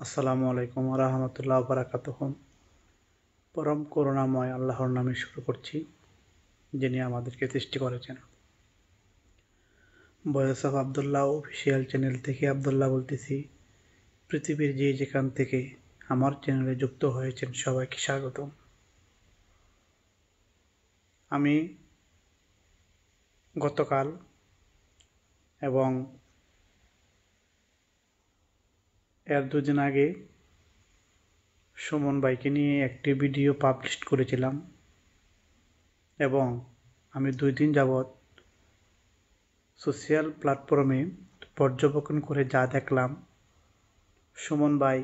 আসসালামু আলাইকুম ওয়া রাহমাতুল্লাহি ওয়া বারাকাতুহু। পরম করুণাময় আল্লাহর নামে শুরু করছি, যিনি আমাদেরকে সৃষ্টি করেছেন। Voice of Abdullah official channel থেকে আব্দুল্লাহ বলতেছি। পৃথিবীর যে যেখান থেকে আমার চ্যানেলে যুক্ত হয়েছেন সবাইকে স্বাগতম। আমি গতকাল এবং এর দুদিন আগে সুমন ভাইকে নিয়ে একটি ভিডিও পাবলিশ করেছিলাম এবং আমি 2 দিন যাবৎ সোশ্যাল প্ল্যাটফর্মে পর্যবেক্ষণ করে যা দেখলাম, সুমন ভাই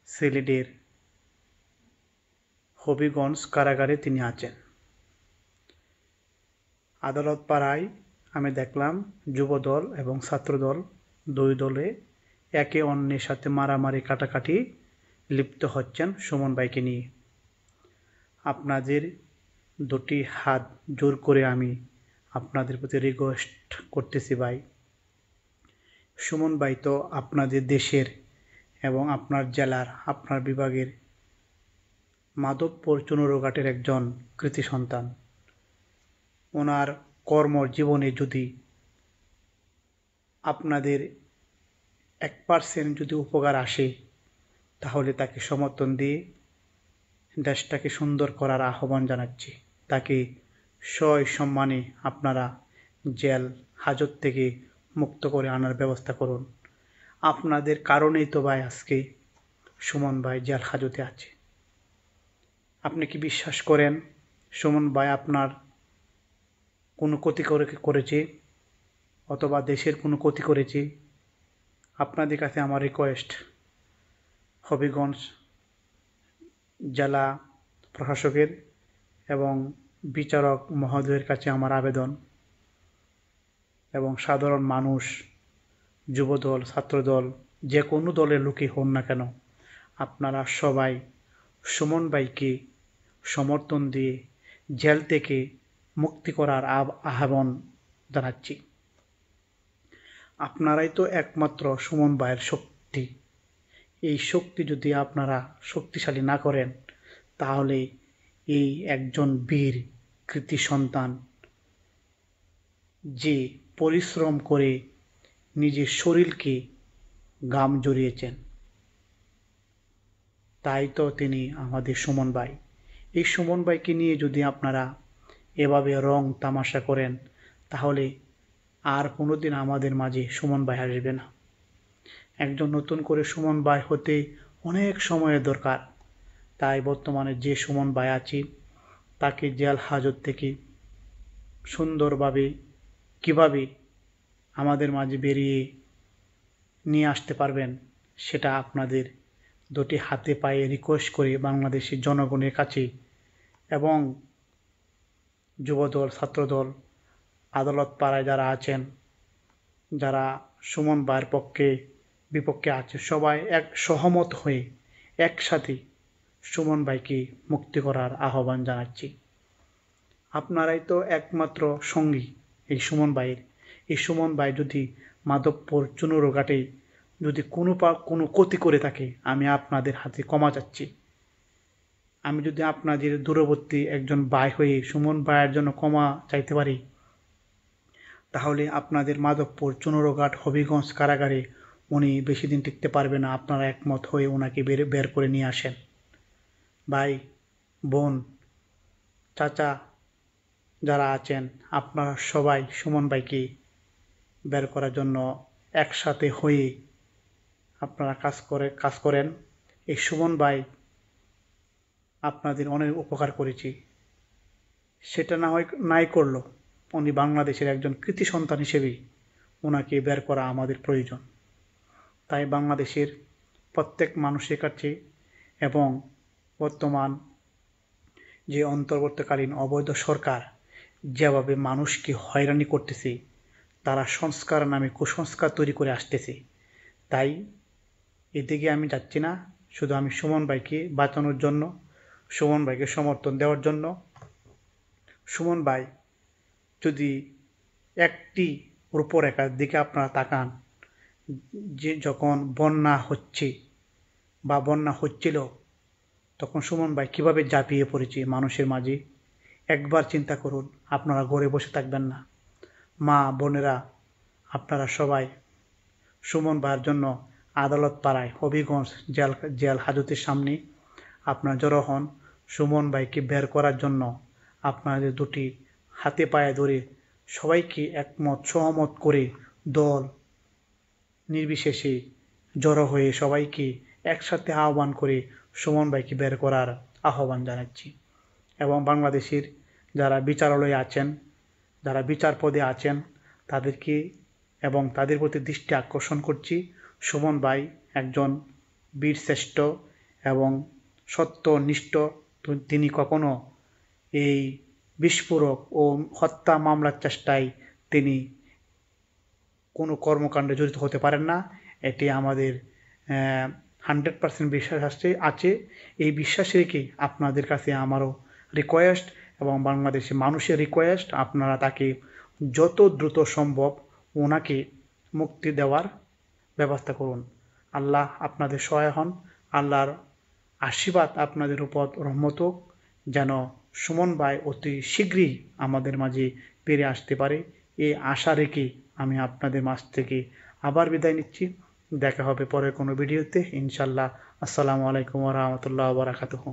সিলেটের হবিগঞ্জ কারাগারে তিনি আছেন। আদালত পাড়ায় আমি দেখলাম যুবদল এবং ছাত্রদল 2 দলে একে অন্যের সাথে মারামারি কাটাকাটি লিপ্ত হচ্ছেন সুমন ভাইকে নিয়ে। আপনাদের 2টি হাত জোর করে আমি আপনাদের প্রতি রিকোয়েস্ট করতেছি ভাই, সুমন ভাই তো আপনাদের দেশের এবং আপনার জেলার, আপনার বিভাগের মাধবপুর চুনুরঘাটের একজন কৃতি সন্তান। ওনার কর্মজীবনে যদি আপনাদের 1% যদি উপকার আসে, তাহলে তাকে সমর্থন দিয়ে দেশটাকে সুন্দর করার আহ্বান জানাচ্ছি। তাকে সসম্মানে আপনারা জেল হাজত থেকে মুক্ত করে আনার ব্যবস্থা করুন। আপনাদের কারণেই তো ভাই আজকে সুমন ভাই জেল হাজতে আছে। আপনি কি বিশ্বাস করেন সুমন ভাই আপনার কোনো ক্ষতি করেছে অথবা দেশের কোনো ক্ষতি করেছে? আপনাদের কাছে আমার রিকোয়েস্ট, হবিগঞ্জ জেলা প্রশাসকের এবং বিচারক মহোদয়ের কাছে আমার আবেদন, এবং সাধারণ মানুষ, যুবদল, ছাত্রদল, যে কোনো দলের লোকই হন না কেন, আপনারা সবাই সুমন ভাইকে সমর্থন দিয়ে জেল থেকে মুক্তি করার আহ্বান জানাচ্ছি। আপনারাই তো একমাত্র সুমন ভাইয়ের শক্তি। এই শক্তি যদি আপনারা শক্তিশালী না করেন, তাহলে এই একজন বীর কৃতি সন্তান যে পরিশ্রম করে নিজের শরীরকে ঘাম ঝরিয়েছেন, তাই তো তিনি আমাদের সুমন ভাই। এই সুমন ভাইকে নিয়ে যদি আপনারা এভাবে রং তামাশা করেন, তাহলে আর কোনোদিন আমাদের মাঝে সুমন ভাই আসবে না। একজন নতুন করে সুমন ভাই হতে অনেক সময়ের দরকার। তাই বর্তমানে যে সুমন ভাই আছে, তাকে জেল হাজত থেকে সুন্দরভাবে কিভাবে আমাদের মাঝে বেরিয়ে নিয়ে আসতে পারবেন, সেটা আপনাদের 2টি হাতে পায়ে রিকোয়েস্ট করে বাংলাদেশের জনগণের কাছে এবং যুবদল, ছাত্রদল, আদালত পাড়ায় যারা আছেন, যারা সুমন ভাইয়ের পক্ষে বিপক্ষে আছে, সবাই এক সহমত হয়ে একসাথে সুমন ভাইকে মুক্তি করার আহ্বান জানাচ্ছি। আপনারাই তো একমাত্র সঙ্গী এই সুমন ভাইয়ের। এই সুমন ভাই যদি মাধবপুর চুনুরঘাটে যদি কোনো ক্ষতি করে থাকে, আমি আপনাদের হাতে ক্ষমা চাচ্ছি। আমি যদি আপনাদের দূরবর্তী একজন ভাই হয়ে সুমন ভাইয়ের জন্য ক্ষমা চাইতে পারি, তাহলে আপনাদের মাধবপুর চুনুরঘাট হবিগঞ্জ কারাগারে উনি বেশি দিন টিকতে পারবে না। আপনারা একমত হয়ে ওনাকে বের করে নিয়ে আসেন। ভাই, বোন, চাচা যারা আছেন, আপনারা সবাই সুমন ভাইকে বের করার জন্য একসাথে হয়ে আপনারা কাজ করেন। এই সুমন ভাই আপনাদের অনেক উপকার করেছে, সেটা না হয় নাই করলো, উনি বাংলাদেশের একজন কৃতি সন্তান হিসেবে ওনাকে বের করা আমাদের প্রয়োজন। তাই বাংলাদেশের প্রত্যেক মানুষের কাছে এবং বর্তমান যে অন্তর্বর্তীকালীন অবৈধ সরকার যেভাবে মানুষকে হয়রানি করতেছে, তারা সংস্কার নামে কুসংস্কার তৈরি করে আসতেছে। তাই এদিকে আমি যাচ্ছি না, শুধু আমি সুমন ভাইকে বাঁচানোর জন্য, সুমন ভাইকে সমর্থন দেওয়ার জন্য। সুমন ভাই যদি একটি রূপরেখার দিকে আপনারা তাকান, যে যখন বন্যা হচ্ছে, বা বন্যা হচ্ছিল, তখন সুমন ভাই কীভাবে ঝাঁপিয়ে পড়েছে মানুষের মাঝে। একবার চিন্তা করুন, আপনারা ঘরে বসে থাকবেন না। মা বোনেরা, আপনারা সবাই সুমন ভাইয়ের জন্য আদালত পাড়ায় হবিগঞ্জ জেল হাজতের সামনে আপনারা জড়ো হন। সুমন ভাইকে বের করার জন্য আপনাদের দুটি হাতে পায়ে ধরে সবাইকে একমত সহমত করে দল নির্বিশেষে জড়ো হয়ে সবাইকে একসাথে আহ্বান করে সুমন ভাইকে বের করার আহ্বান জানাচ্ছি। এবং বাংলাদেশের যারা বিচারালয়ে আছেন, যারা বিচার পদে আছেন, তাদেরকে এবং তাদের প্রতি দৃষ্টি আকর্ষণ করছি। সুমন ভাই একজন বীরশ্রেষ্ঠ এবং সত্যনিষ্ঠ। তিনি কখনো এই বিস্ফোরক ও হত্যা মামলার চেষ্টায় তিনি কোনো কর্মকাণ্ডে জড়িত হতে পারেন না। এটি আমাদের 100% বিশ্বাস আছে। এই বিশ্বাস রেখে আপনাদের কাছে আমারও রিকোয়েস্ট এবং বাংলাদেশের মানুষের রিকোয়েস্ট, আপনারা তাকে যত দ্রুত সম্ভব ওনাকে মুক্তি দেওয়ার ব্যবস্থা করুন। আল্লাহ আপনাদের সহায় হন। আল্লাহর আশীর্বাদ আপনাদের উপর রহমত হোক, যেন সুমন ভাই অতি শীঘ্রই আমাদের মাঝে ফিরে আসতে পারে। এই আশা রেখে আমি আপনাদের মাঝ থেকে আবার বিদায় নিচ্ছি। দেখা হবে পরের কোনো ভিডিওতে ইনশাল্লাহ। আসসালামু আলাইকুম ওয়া রাহমাতুল্লাহি ওয়া বারাকাতুহু।